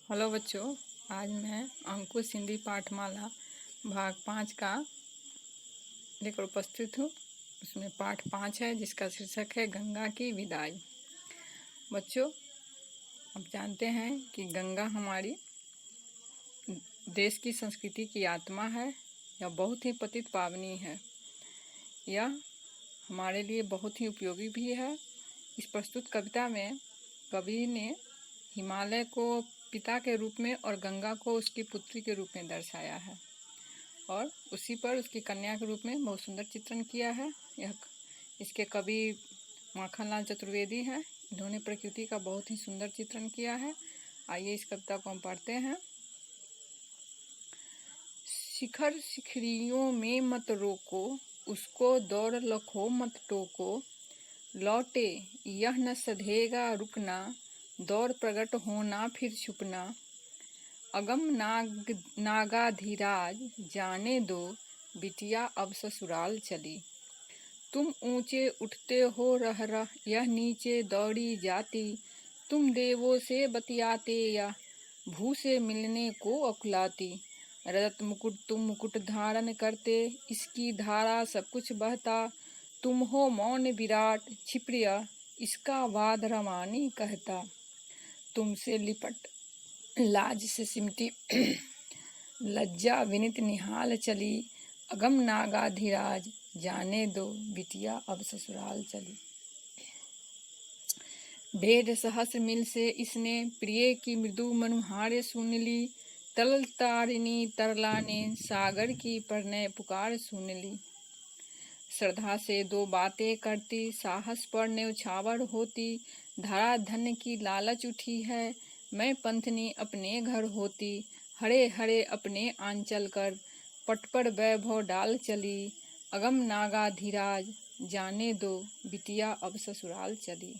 Hello बच्चों, आज मैं अंकुश हिंदी पाठमाला भाग 5 का लेकर उपस्थित हूँ। उसमें पाठ 5 है जिसका शीर्षक है गंगा की विदाई। बच्चों, आप जानते हैं कि गंगा हमारी देश की संस्कृति की आत्मा है। यह बहुत ही पतित पावनी है। यह हमारे लिए बहुत ही उपयोगी भी है। इस प्रस्तुत कविता में कवि ने हिमालय को पिता के रूप में और गंगा को उसकी पुत्री के रूप में दर्शाया है और उसी पर उसकी कन्या के रूप में बहुत सुंदर चित्रण किया है। इसके कवि माखनलाल चतुर्वेदी हैं। इन्होंने प्रकृति का बहुत ही सुंदर चित्रण किया है। आइए इस कविता को हम पढ़ते हैं। शिखर शिखरियों में मत रोको, उसको दौड़ लखो मत टोको, लौटे यह न सधेगा रुकना, दौड़ प्रगट होना फिर छुपना, अगम नागाधीराज जाने दो, बिटिया अब ससुराल चली। तुम ऊंचे उठते हो रह यह नीचे दौड़ी जाती, तुम देवों से बतियाते या भू से मिलने को अकुलाती, रजत मुकुट तुम मुकुट धारण करते, इसकी धारा सब कुछ बहता, तुम हो मौन विराट क्षिप्रिय, इसका वाद रमानी कहता, तुमसे लिपट लाज से सिमटी लज्जा विनित निहाल चली, अगम नागाधीराज जाने दो, बिटिया अब ससुराल चली। 1.5 सहस्र मील से इसने प्रिय की मृदु मनुहारे सुन ली, तरल तारिणी तरला ने सागर की प्रणय पुकार सुन ली, श्रद्धा से 2 बातें करती, साहस पर न्यौछावर होती, धरा धन की लालच उठी है, मैं पंथनी अपने घर होती, हरे हरे अपने आंचल कर, पट पर वैभव डाल चली, अगम नागाधीराज जाने दो, बिटिया अब ससुराल चली।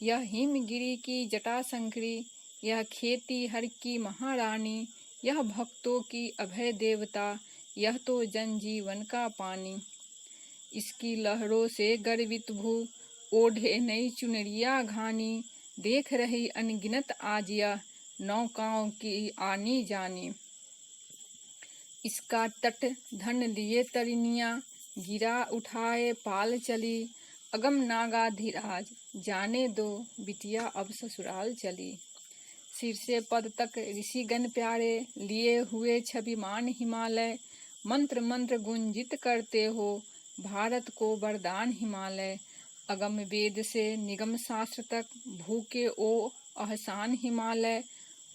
यह हिमगिरी की जटा शंकरी, यह खेती हर की महारानी, यह भक्तों की अभय देवता, यह तो जनजीवन का पानी, इसकी लहरों से गर्वित भू ओढ़े नई चुनरिया घानी, देख रही अनगिनत आज यह नौकाओं की आनी जानी, इसका तट धन लिए तरिनिया, गिरा उठाए पाल चली, अगम नागाधीराज जाने दो, बिटिया अब ससुराल चली। सिर से पद तक ऋषिगण प्यारे, लिए हुए छविमान हिमालय, मंत्र मंत्र गुंजित करते हो, भारत को वरदान हिमालय, अगम वेद से निगम शास्त्र तक, भूखे ओ अहसान हिमालय,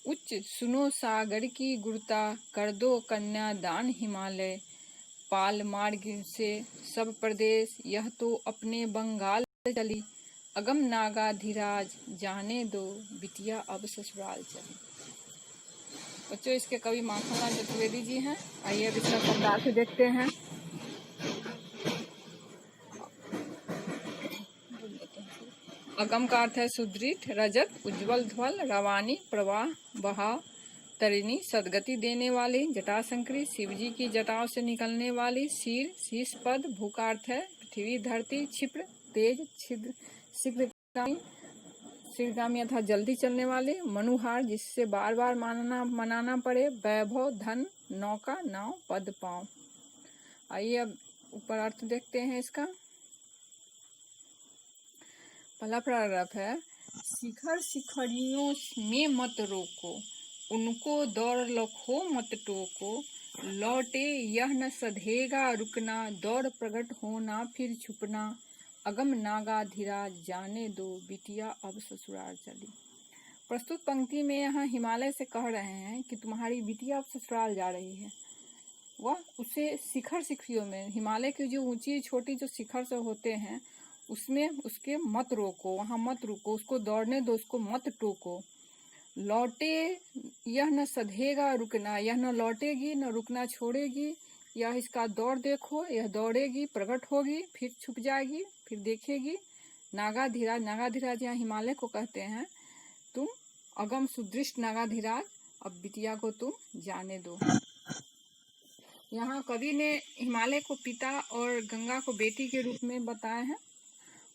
उच्च सुनो सागर की गुरुता, कर दो कन्यादान हिमालय, पाल मार्ग से सब प्रदेश, यह तो अपने बंगाल चली, अगम नागाधीराज जाने दो, बिटिया अब ससुराल चली। बच्चों, इसके कवि माखनलाल चतुर्वेदी जी हैं। आइए अब इसका शब्दार्थ देखते हैं। अगम का अर्थ है सुदृढ़, रजत उज्जवल ध्वल, रवानी प्रवाह बहाव, तरिणी सदगति देने वाली, जटाशंकरी शिवजी की जटाओं से निकलने वाली, शीर शीर्ष पद, भू का अर्थ है पृथ्वी धरती, क्षिप्र तेज छिद्र शीघ्रगामी अर्थात जल्दी चलने वाले, मनुहार जिससे बार बार मनाना पड़े, वैभव धन, नौका नाव, पद पांव। आइए अब ऊपर अर्थ देखते हैं इसका। पहला पैराग्राफ है, शिखर शिखरियों में मत रोको, उनको दौड़ लखो मत टोको, लौटे यह न सधेगा रुकना, दौड़ प्रगट होना फिर छुपना, अगम नागाधीराज जाने दो, बिटिया अब ससुराल चली। प्रस्तुत पंक्ति में यहाँ हिमालय से कह रहे हैं कि तुम्हारी बिटिया अब ससुराल जा रही है। वह उसे शिखर शिखरियों में, हिमालय की जो ऊंची छोटी जो शिखर से होते हैं उसमें उसके मत रोको, वहां मत रुको, उसको दौड़ने दो, उसको मत टोको, लौटे यह न सधेगा रुकना, यह न लौटेगी न रुकना छोड़ेगी, यह इसका दौड़ देखो, यह दौड़ेगी प्रकट होगी फिर छुप जाएगी फिर देखेगी। नागाधीराज, नागाधीराज यहाँ हिमालय को कहते हैं। तुम अगम सुदृष्ट नागाधीराज, अब बिटिया को तुम जाने दो। यहाँ कवि ने हिमालय को पिता और गंगा को बेटी के रूप में बताया है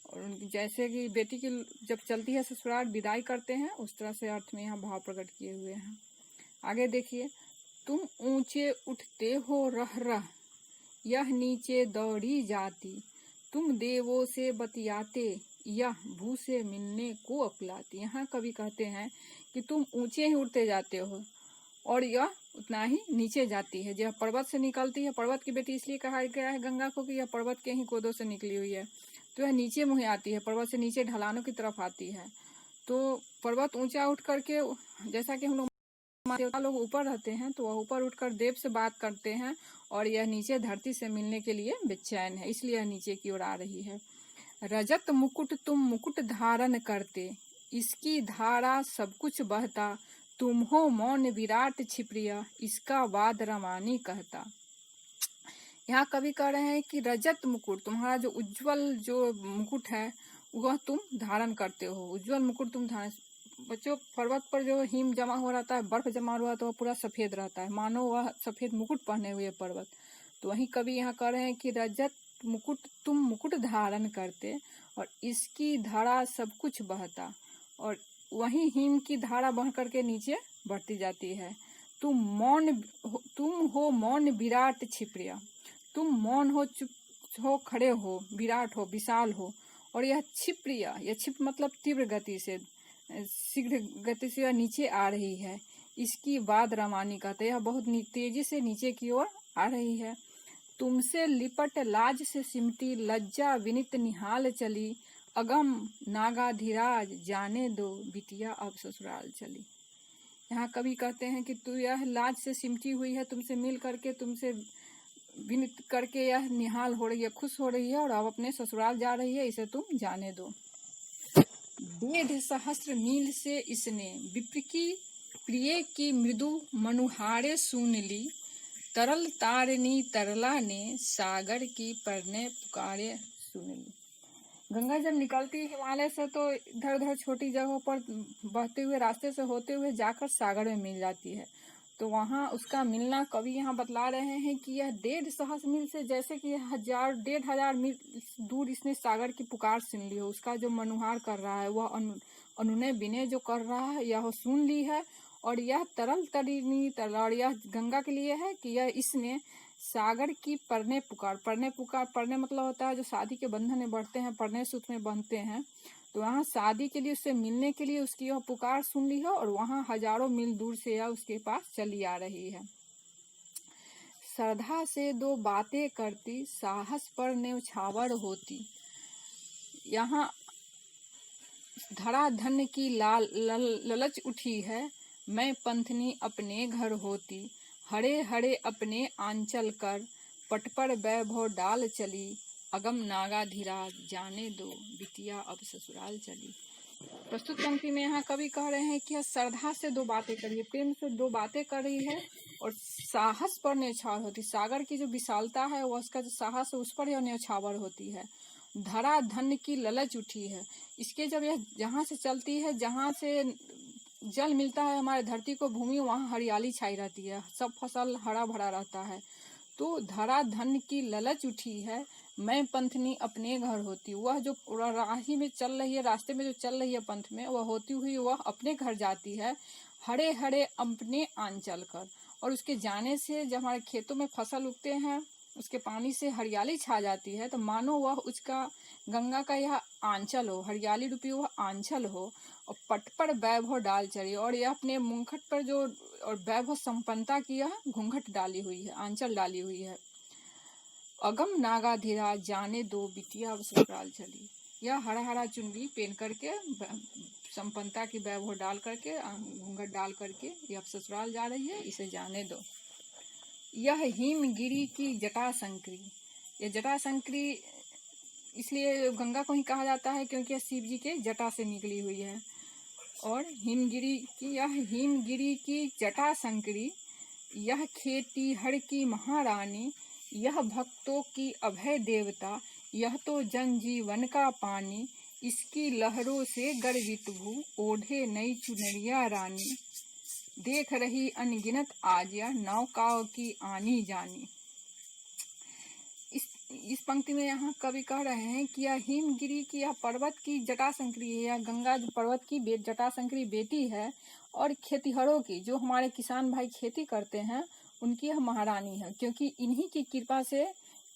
और जैसे कि बेटी की जब चलती है ससुराल विदाई करते हैं, उस तरह से अर्थ में यहाँ भाव प्रकट किए हुए हैं। आगे देखिए, तुम ऊंचे उठते हो रह रह, यह नीचे दौड़ी जाती, तुम देवों से बतियाते, यह भू से मिलने को अकुलाती। यहाँ कवि कहते हैं कि तुम ऊंचे ही उड़ते जाते हो और यह उतना ही नीचे जाती है। यह पर्वत से निकलती है, पर्वत की बेटी इसलिए कहा गया है गंगा को कि यह पर्वत के ही गोदों से निकली हुई है, तो यह नीचे मुँह आती है, पर्वत से नीचे ढलानों की तरफ आती है। तो पर्वत ऊंचा उठ करके, जैसा कि हम लोग देवता लोग ऊपर रहते हैं, तो वह ऊपर उठकर देव से बात करते हैं और यह नीचे धरती से मिलने के लिए बेचैन है, इसलिए यह नीचे की ओर आ रही है। रजत मुकुट तुम मुकुट धारण करते, इसकी धारा सब कुछ बहता, तुम हो मौन विराट छिप्रिया, इसका वाद रमानी कहता। यहाँ कवि कह रहे हैं कि रजत मुकुट, तुम्हारा जो उज्जवल जो मुकुट है वह तुम धारण करते हो, उज्जवल मुकुट तुम धारण। बच्चों, पर्वत पर जो हिम जमा हो रहता है, बर्फ जमा हुआ तो वह पूरा सफेद रहता है, मानो वह सफेद मुकुट पहने हुए पर्वत। तो वहीं कवि यहाँ कह रहे हैं कि रजत मुकुट तुम मुकुट धारण करते और इसकी धारा सब कुछ बहता, और वहीं हिम की धारा बह करके नीचे बढ़ती जाती है। तुम हो मौन विराट छिप्रिया, तुम मौन हो, चुप हो, खड़े हो, विराट हो, विशाल हो, और यह छिप्रिया, यह छिप मतलब तीव्र गति से, शीघ्र गति से नीचे आ रही है, इसकी बात रमानी कहते हैं, यह बहुत तेजी से नीचे की ओर आ रही है। तुमसे लिपट लाज से सिमटी, लज्जा विनित निहाल चली, अगम नागाधिराज जाने दो, बिटिया अब ससुराल चली। यहाँ कवि कहते हैं कि तू यह लाज से सिमटी हुई है, तुमसे मिल करके, तुमसे विनित करके यह निहाल हो रही है, खुश हो रही है और अब अपने ससुराल जा रही है, इसे तुम जाने दो। 1.5 सहस्त्र मील से इसने विप्र की प्रिय की मृदु मनुहारे सुन ली, तरल तारिणी तरला ने सागर की परने पुकारे सुन ली। गंगा जब निकलती हिमालय से तो इधर उधर छोटी जगहों पर बहते हुए रास्ते से होते हुए जाकर सागर में मिल जाती है। तो वहाँ उसका मिलना कवि यहाँ बतला रहे हैं कि यह 1.5 सहस्त्र मील से, जैसे कि 1,500 मील दूर इसने सागर की पुकार सुन ली हो, उसका जो मनुहार कर रहा है, वह अनुनय विनय जो कर रहा है, यह सुन ली है। और यह तरल तरिणी और यह गंगा के लिए है कि यह इसने सागर की परने पुकार, परने मतलब होता है जो शादी के बंधन में बढ़ते हैं, परने सूत्र में बंधते हैं, तो वहाँ शादी के लिए, उससे मिलने के लिए उसकी यह पुकार सुन ली है और वहाँ हजारों मील दूर से यह उसके पास चली आ रही है। श्रद्धा से 2 बातें करती, साहस पर न्यौछावर होती। यहाँ धरा धन की ललच उठी है, मैं पंथनी अपने घर होती, हरे हरे अपने आंचल कर, पट पर वैभव डाल चली, अगम नागाधिराज जाने दो, बिटिया अब ससुराल चली। प्रस्तुत पंक्ति में यहाँ कवि कह रहे हैं कि यह श्रद्धा से 2 बातें करी, प्रेम से 2 बातें कर रही है और साहस पर न्यौछावर होती, सागर की जो विशालता है वह उसका जो साहस है उस पर यह न्यौछावर होती है। धरा धन की ललच उठी है, इसके जब यह जहाँ से चलती है, जहाँ से जल मिलता है हमारे धरती को, भूमि, वहाँ हरियाली छाई रहती है, सब फसल हरा भरा रहता है। तो धरा धन की ललच उठी है, मैं पंथनी अपने घर होती, वह जो राही में चल रही है, रास्ते में जो चल रही है पंथ में, वह होती हुई वह अपने घर जाती है, हरे हरे अपने आंचल कर। और उसके जाने से जब हमारे खेतों में फसल उगते हैं, उसके पानी से हरियाली छा जाती है, तो मानो वह उसका गंगा का यह आंचल हो, हरियाली रूपी वह आंचल हो, और पट पर वैभव डाल चढ़ी, और यह अपने मुंखट पर जो और वैभव संपन्नता की यह घूंघट डाली हुई है, आंचल डाली हुई है। अगम नागाधिराज जाने दो, बिटिया अब ससुराल चली। यह हरा हरा चुनरी पहन करके, संपन्नता की वैभव डाल करके, घूंघट डाल करके यह ससुराल जा रही है, इसे जाने दो। यह हिमगिरी की जटा संकरी, यह जटा संकरी इसलिए गंगा को ही कहा जाता है क्योंकि यह शिव जी के जटा से निकली हुई है। और यह हिमगिरी की जटा संकरी, यह खेतीहर की महारानी, यह भक्तों की अभय देवता, यह तो जन जीवन का पानी, इसकी लहरों से गर्वित भू, ओढ़े नई चुनरिया रानी, देख रही अनगिनत आज यह नौकाओं की आनी जानी। इस पंक्ति में यहाँ कवि कह रहे हैं कि यह हिमगिरी की, यह पर्वत की जटाशंकरी है, यह गंगा जो पर्वत की जटाशंकरी बेटी है, और खेतीहरों की, जो हमारे किसान भाई खेती करते हैं, उनकी यह महारानी है, क्योंकि इन्हीं की कृपा से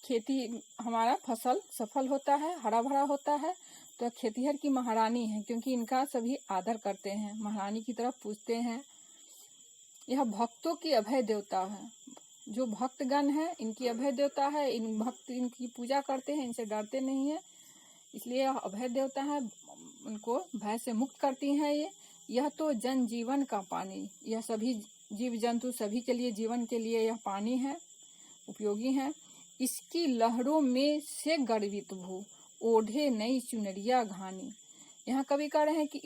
खेती हमारा फसल सफल होता है, हरा भरा होता है। तो खेतीहर की महारानी है, क्योंकि इनका सभी आदर करते हैं, महारानी की तरफ पूजते हैं। यह भक्तों की अभय देवता है, जो भक्तगण है इनकी अभय देवता है। इन भक्त इनकी पूजा करते हैं, इनसे डरते नहीं है, इसलिए यह अभय देवता है, उनको भय से मुक्त करती हैं ये। यह तो जन जीवन का पानी, यह सभी जीव जंतु सभी के लिए, जीवन के लिए यह पानी है, उपयोगी है। इसकी लहरों में से गर्वित भू, ओढ़े नई चुनरिया घानी। यहाँ कवि कह रहे हैं कि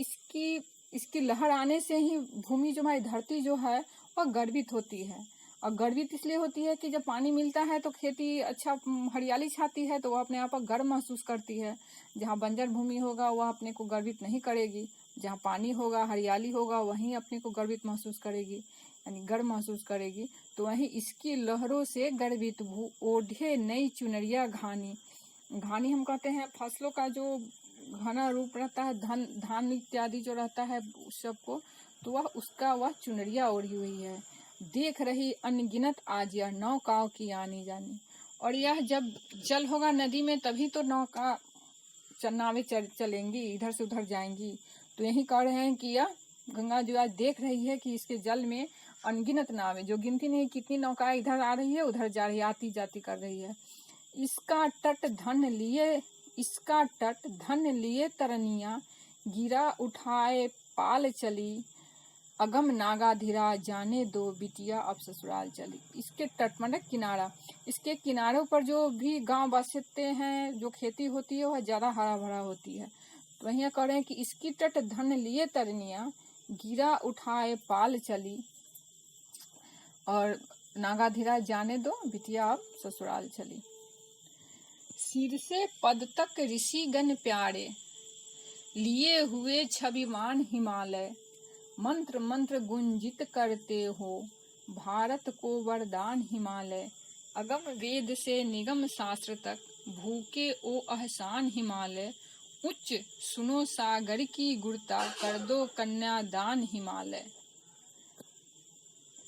इसकी लहर आने से ही भूमि, जो हमारी धरती जो है, वह गर्वित होती है। और गर्वित इसलिए होती है कि जब पानी मिलता है तो खेती अच्छा हरियाली छाती है, तो वह अपने आप पर गर्व महसूस करती है। जहाँ बंजर भूमि होगा वह अपने को गर्वित नहीं करेगी, जहाँ पानी होगा, हरियाली होगा, वहीं अपने को गर्वित महसूस करेगी, यानी गर्व महसूस करेगी। तो वहीं इसकी लहरों से गर्वित भू, ओढ़े नई चुनरिया घानी। घानी हम कहते हैं फसलों का जो घना रूप रहता है, धान इत्यादि जो रहता है उस सबको, तो वह चुनरिया ओढ़ी हुई है। देख रही अनगिनत आज यह नौकाओं की आनी जानी। और यह जब जल होगा नदी में तभी तो नावें चलेंगी, इधर से उधर जाएंगी। तो यही कह रहे हैं कि यह गंगा जो आज देख रही है कि इसके जल में अनगिनत नावें, जो गिनती नहीं कितनी नौकाएं इधर आ रही है, उधर जा रही है, आती जाती कर रही है। इसका तट धन लिए तरनिया, गिरा उठाए पाल चली, अगम नागाधीरा जाने दो बिटिया अब ससुराल चली। इसके तट मतलब किनारा, इसके किनारों पर जो भी गांव बसते हैं, जो खेती होती है, वह ज्यादा हरा भरा होती है। तो वहीं कह रहे हैं कि इसकी तट धन लिए तरनिया, गिरा उठाए पाल चली, और नागाधीरा जाने दो बिटिया अब ससुराल चली। सिर से पद तक ऋषिगण प्यारे, लिए हुए छविमान हिमालय, मंत्र मंत्र गुंजित करते हो, भारत को वरदान हिमालय। अगम वेद से निगम शास्त्र तक, भूखे ओ अहसान हिमालय, उच्च सुनो सागर की गुरता, कर दो कन्यादान हिमालय।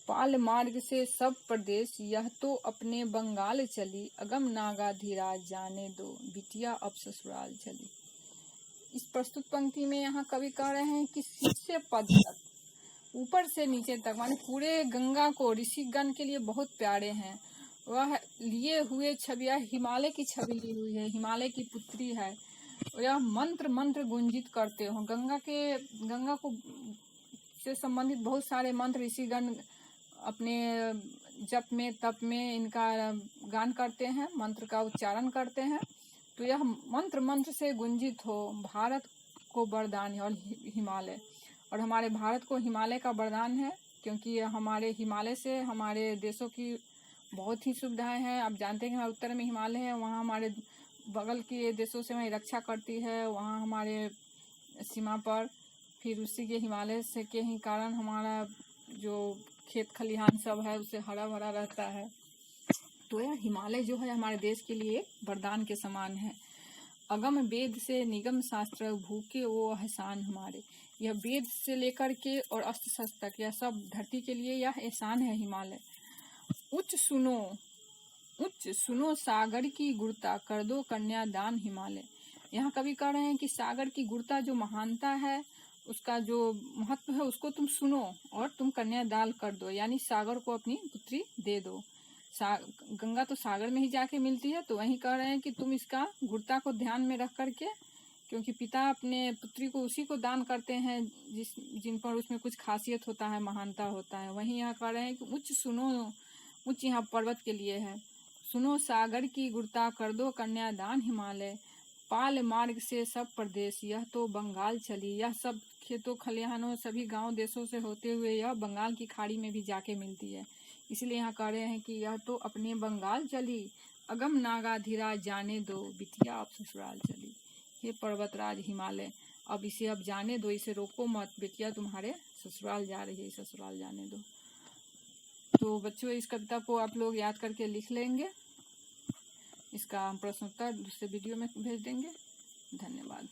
पाल मार्ग से सब प्रदेश, यह तो अपने बंगाल चली, अगम नागाधीरा जाने दो बिटिया अब ससुराल चली। इस प्रस्तुत पंक्ति में यहाँ कवि कह रहे हैं कि सिर से पद तक, ऊपर से नीचे तक, माने पूरे गंगा को ऋषिगण के लिए बहुत प्यारे हैं। वह लिए हुए छविया, हिमालय की छवि ली हुई है, हिमालय की पुत्री है। यह मंत्र मंत्र गुंजित करते हो, गंगा को से संबंधित बहुत सारे मंत्र ऋषिगण अपने जप में तप में इनका गान करते हैं, मंत्र का उच्चारण करते हैं। तो यह मंत्र से गुंजित हो, भारत को वरदान है, और हिमालय, और हमारे भारत को हिमालय का वरदान है, क्योंकि हमारे हिमालय से हमारे देशों की बहुत ही सुविधाएं हैं। आप जानते हैं कि हमारे उत्तर में हिमालय है, वहाँ हमारे बगल के देशों से हमारी रक्षा करती है, वहाँ हमारे सीमा पर। फिर उसी के हिमालय से के ही कारण हमारा जो खेत खलिहान सब है उससे हरा भरा रहता है। तो यह हिमालय जो है हमारे देश के लिए वरदान के समान है। अगम वेद से निगम शास्त्र, भूखे वो एहसान हमारे। यह वेद से लेकर के और अस्त्र शस्त्र तक, यह सब धरती के लिए यह एहसान है हिमालय। उच्च सुनो सागर की गुरता, कर दो कन्यादान हिमालय। यहाँ कवि कह रहे हैं कि सागर की गुरता, जो महानता है, उसका जो महत्व है, उसको तुम सुनो और तुम कन्यादान कर दो, यानी सागर को अपनी पुत्री दे दो। गंगा तो सागर में ही जाके मिलती है, तो वहीं कह रहे हैं कि तुम इसका गुरता को ध्यान में रख करके, क्योंकि पिता अपने पुत्री को उसी को दान करते हैं जिन पर उसमें कुछ खासियत होता है, महानता होता है। वहीं यहाँ कह रहे हैं कि उच्च यहाँ पर्वत के लिए है। सुनो सागर की गुरता, कर दो कन्यादान हिमालय, पाल मार्ग से सब प्रदेश, यह तो बंगाल चली। यह सब खेतों खलिहानों सभी गांव देशों से होते हुए यह बंगाल की खाड़ी में भी जाके मिलती है। इसलिए यहाँ कह रहे हैं कि यह तो अपने बंगाल चली, अगम नागाधीरा जाने दो बिटिया अब ससुराल चली। हे पर्वतराज हिमालय, अब इसे अब जाने दो, इसे रोको मत, बेटिया तुम्हारे ससुराल जा रही है, ससुराल जाने दो। तो बच्चों, इस कविता को आप लोग याद करके लिख लेंगे। इसका हम प्रश्नोत्तर दूसरे वीडियो में भेज देंगे। धन्यवाद।